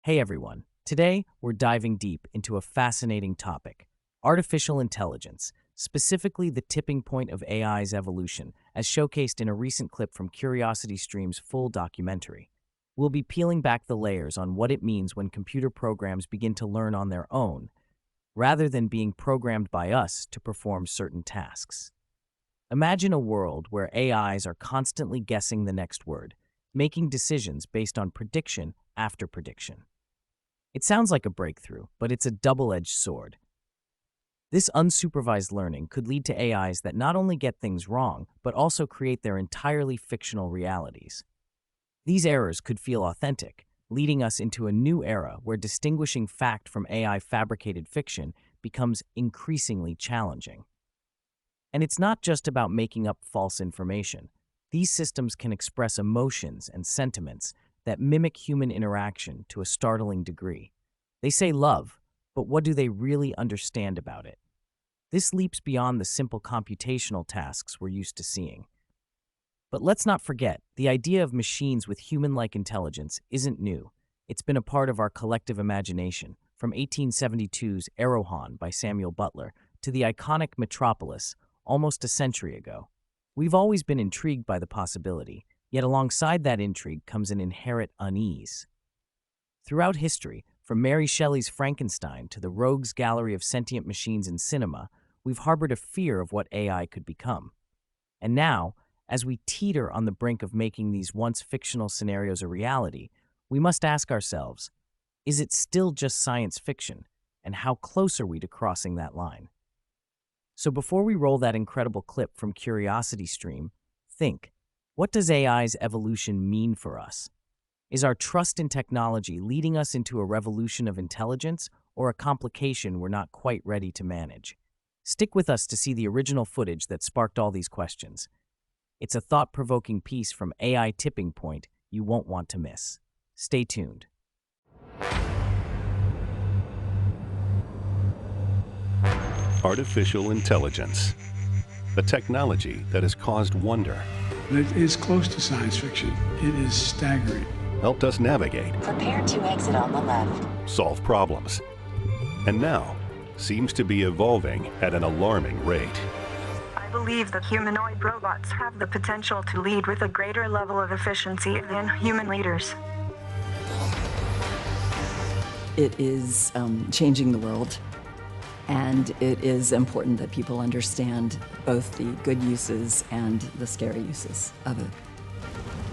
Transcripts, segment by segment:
Hey everyone, today we're diving deep into a fascinating topic artificial intelligence, specifically the tipping point of AI's evolution, as showcased in a recent clip from CuriosityStream's full documentary. We'll be peeling back the layers on what it means when computer programs begin to learn on their own, rather than being programmed by us to perform certain tasks. Imagine a world where AIs are constantly guessing the next word, making decisions based on prediction after prediction. It sounds like a breakthrough, but it's a double-edged sword. This unsupervised learning could lead to AIs that not only get things wrong, but also create their entirely fictional realities. These errors could feel authentic, leading us into a new era where distinguishing fact from AI-fabricated fiction becomes increasingly challenging. And it's not just about making up false information. These systems can express emotions and sentiments that mimic human interaction to a startling degree. They say love, but what do they really understand about it? This leaps beyond the simple computational tasks we're used to seeing. But let's not forget, the idea of machines with human-like intelligence isn't new. It's been a part of our collective imagination, from 1872's Arrowhan by Samuel Butler to the iconic Metropolis almost a century ago. We've always been intrigued by the possibility, yet alongside that intrigue comes an inherent unease. Throughout history, from Mary Shelley's Frankenstein to the rogues gallery of sentient machines in cinema, we've harbored a fear of what AI could become. And now, as we teeter on the brink of making these once fictional scenarios a reality, we must ask ourselves, is it still just science fiction, and how close are we to crossing that line? So before we roll that incredible clip from CuriosityStream, think, what does AI's evolution mean for us? Is our trust in technology leading us into a revolution of intelligence or a complication we're not quite ready to manage? Stick with us to see the original footage that sparked all these questions. It's a thought-provoking piece from AI Tipping Point you won't want to miss. Stay tuned. Artificial intelligence, a technology that has caused wonder, It is close to science fiction. It is staggering. helped us navigate, Prepare to exit on the left. solve problems, and now seems to be evolving at an alarming rate. I believe that humanoid robots have the potential to lead with a greater level of efficiency than human leaders. It is changing the world, and it is important that people understand both the good uses and the scary uses of it.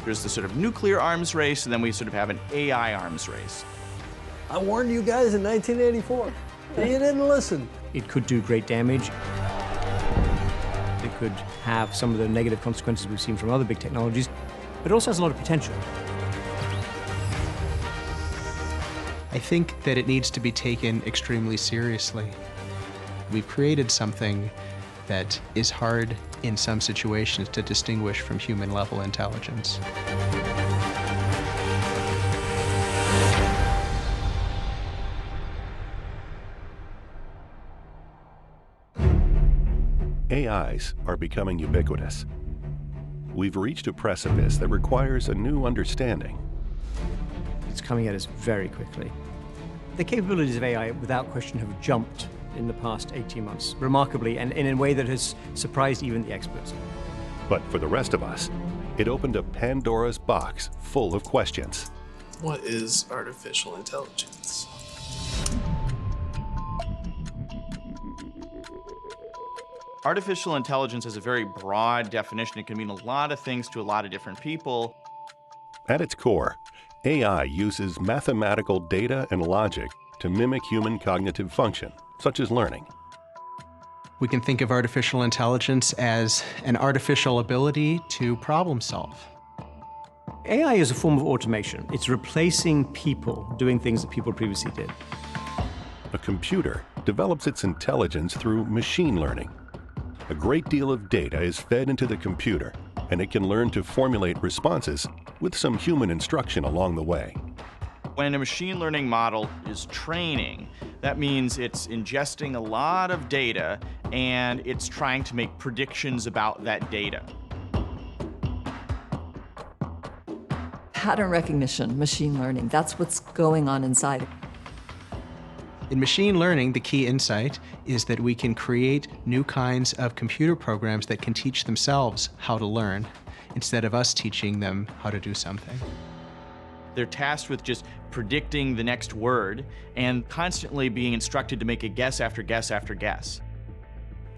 There's the sort of nuclear arms race, and then we sort of have an AI arms race. I warned you guys in 1984, and you didn't listen. It could do great damage. It could have some of the negative consequences we've seen from other big technologies, but it also has a lot of potential. I think that it needs to be taken extremely seriously. We've created something that is hard in some situations to distinguish from human-level intelligence. AIs are becoming ubiquitous. We've reached a precipice that requires a new understanding. It's coming at us very quickly. The capabilities of AI, without question, have jumped in the past 18 months, remarkably, and in a way that has surprised even the experts. But for the rest of us, it opened a Pandora's box full of questions. What is artificial intelligence? Artificial intelligence has a very broad definition. It can mean a lot of things to a lot of different people. At its core, AI uses mathematical data and logic to mimic human cognitive function, such as learning. We can think of artificial intelligence as an artificial ability to problem solve. AI is a form of automation. It's replacing people doing things that people previously did. A computer develops its intelligence through machine learning. A great deal of data is fed into the computer, and it can learn to formulate responses with some human instruction along the way. When a machine learning model is training, that means it's ingesting a lot of data and it's trying to make predictions about that data. pattern recognition, machine learning. That's what's going on inside. In machine learning, the key insight is that we can create new kinds of computer programs that can teach themselves how to learn, instead of us teaching them how to do something. They're tasked with just predicting the next word and constantly being instructed to make a guess after guess after guess.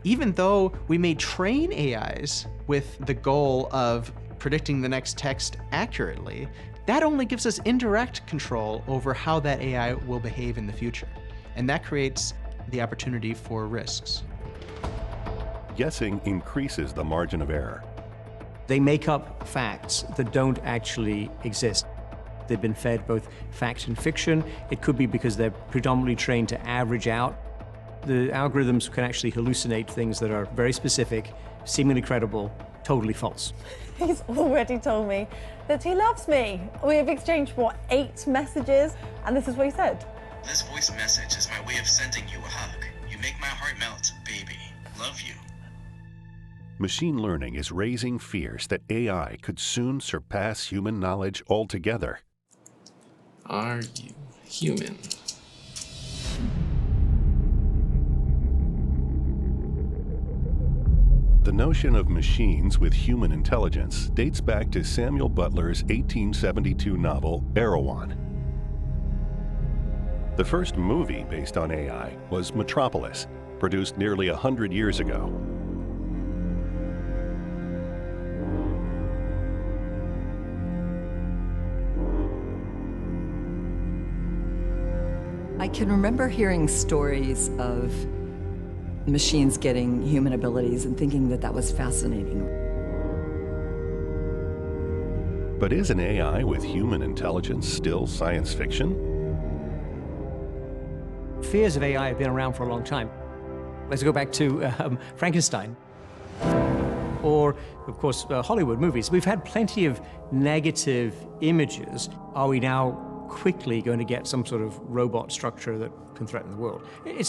Even though we may train AIs with the goal of predicting the next text accurately, that only gives us indirect control over how that AI will behave in the future. And that creates the opportunity for risks. Guessing increases the margin of error. They make up facts that don't actually exist. They've been fed both fact and fiction. It could be because they're predominantly trained to average out. The algorithms can actually hallucinate things that are very specific, seemingly credible, totally false. He's already told me that he loves me. We have exchanged, what, 8 messages? And this is what he said. This voice message is my way of sending you a hug. You make my heart melt, baby. Love you. Machine learning is raising fears that AI could soon surpass human knowledge altogether. Are you human? The notion of machines with human intelligence dates back to Samuel Butler's 1872 novel, Erewhon. The first movie based on AI was Metropolis, produced nearly 100 years ago. I can remember hearing stories of machines getting human abilities and thinking that that was fascinating. But is an AI with human intelligence still science fiction? Fears of AI have been around for a long time. Let's go back to Frankenstein. Or, of course, Hollywood movies. We've had plenty of negative images. Are we now quickly going to get some sort of robot structure that can threaten the world? It's